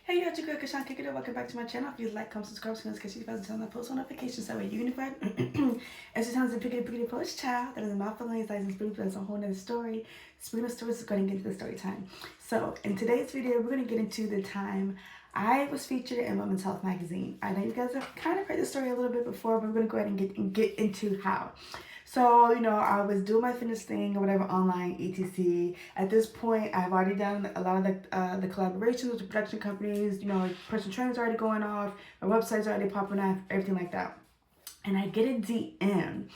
Hey, yo, it's your girl Kashan Kick It Up. Welcome back to my channel. If you like, comment, subscribe, so you guys turn on post notifications that way you notified. As it sounds, a pickety post child that is not feeling license blue, but it's a whole nother story. Speaking of stories, we're going to get into the story time. So, in today's video, we're going to get into the time I was featured in Women's Health magazine. I know you guys have kind of heard the story a little bit before, but we're going to go ahead and get into how. So, I was doing my fitness thing or whatever online, etc. At this point, I've already done a lot of the collaborations with the production companies. Personal training's already going off, my website's already popping off, everything like that. And I get a DM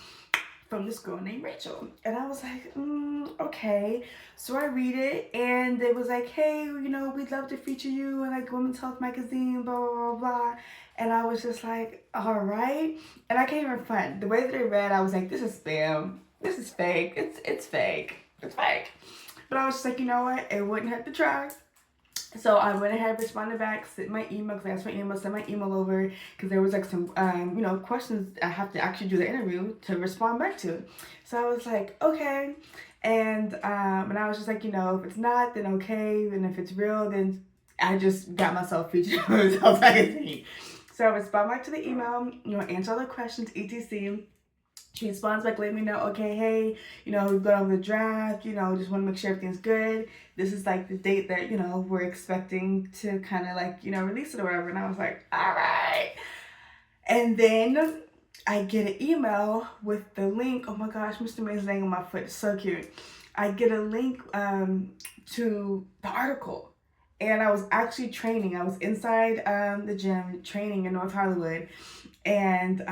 from this girl named Rachel. And I was like, okay. So I read it, and it was like, hey, we'd love to feature you in like Women's Health magazine, blah, blah, blah, blah. And I was just like, all right. And I can't even front. The way that it read, I was like, this is spam. This is fake. It's fake. It's fake. But I was just like, you know what? It wouldn't hurt to try. So I went ahead, responded back, sent my email, because I asked for email, sent my email over, because there was like some, questions I have to actually do the interview to respond back to. So I was like, okay. And I was just like, if it's not, then okay. And if it's real, then I just got myself featured on Women's Health magazine. So I respond back to the email, answer all the questions, etc. She responds back, letting me know, okay, hey, we've gone over the draft, just want to make sure everything's good. This is like the date that, we're expecting to kind of like, release it or whatever. And I was like, all right. And then I get an email with the link. Oh my gosh, Mr. May's laying on my foot. It's so cute. I get a link to the article. And I was actually training. I was inside the gym training in North Hollywood. And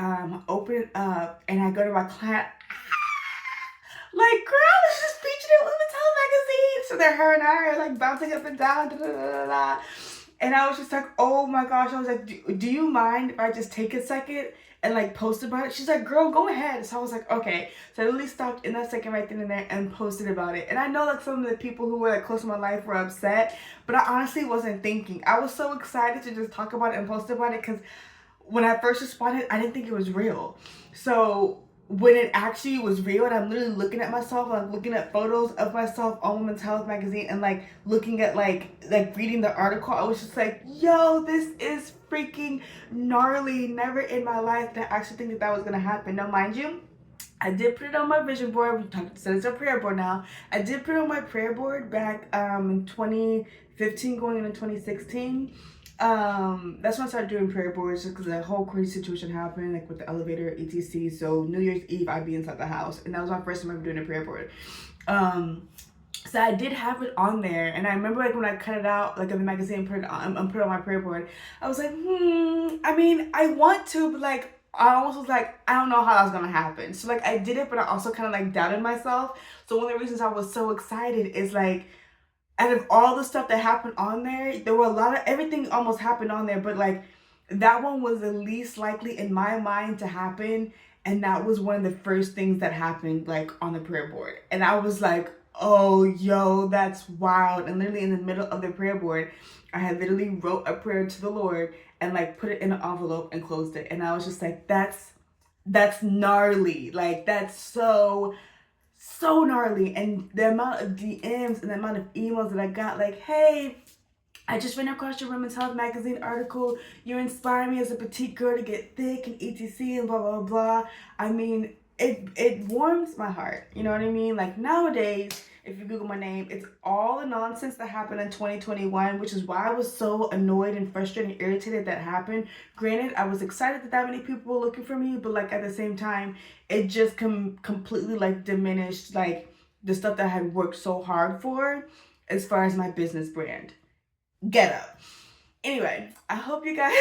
open it up, and I go to my client. Like, girl, it's just featured in Women's Health magazine. So they're her and I are like bouncing up and down. Da, da, da, da. And I was just like, oh my gosh. I was like, do you mind if I just take a second and like post about it? She's like, girl, go ahead. So I was like, okay. So I literally stopped in that second right then and there and posted about it. And I know like some of the people who were like close to my life were upset, but I honestly wasn't thinking. I was so excited to just talk about it and post about it, because when I first responded, I didn't think it was real. So when it actually was real, and I'm literally looking at myself, like looking at photos of myself on Women's Health magazine, and like looking at like reading the article, I was just like, yo, this is freaking gnarly. Never in my life did I actually think that was gonna happen. Now, mind you, I did put it on my vision board. We said it's a prayer board now. I did put it on my prayer board back in 2015 going into 2016. That's when I started doing prayer boards, just because the whole crazy situation happened, like with the elevator, etc. So New Year's Eve, I'd be inside the house, and that was my first time ever doing a prayer board. So I did have it on there, and I remember like when I cut it out, like in the magazine, put it on my prayer board. I was like, I mean, I want to, but like I almost was like, I don't know how that's gonna happen. So like I did it, but I also kind of like doubted myself. So one of the reasons I was so excited is like, out of all the stuff that happened on there were a lot of, everything almost happened on there, but like that one was the least likely in my mind to happen. And that was one of the first things that happened like on the prayer board. And I was like, oh, yo, that's wild. And literally in the middle of the prayer board, I had literally wrote a prayer to the Lord and like put it in an envelope and closed it. And I was just like, that's gnarly. Like, that's so gnarly. And the amount of DMs and the amount of emails that I got, like, hey, I just ran across your Women's Health magazine article. You inspire me as a petite girl to get thick and etc. and blah, blah, blah. I mean, it warms my heart. You know what I mean? Like nowadays, if you Google my name, it's all the nonsense that happened in 2021, which is why I was so annoyed and frustrated and irritated that happened. Granted, I was excited that many people were looking for me, but like at the same time, it just completely like diminished like the stuff that I had worked so hard for as far as my business brand. Get up. Anyway, I hope you guys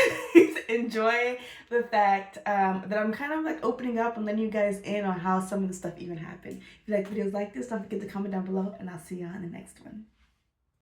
enjoy the fact that I'm kind of like opening up and letting you guys in on how some of the stuff even happened. If you like videos like this, don't forget to comment down below, and I'll see you on the next one.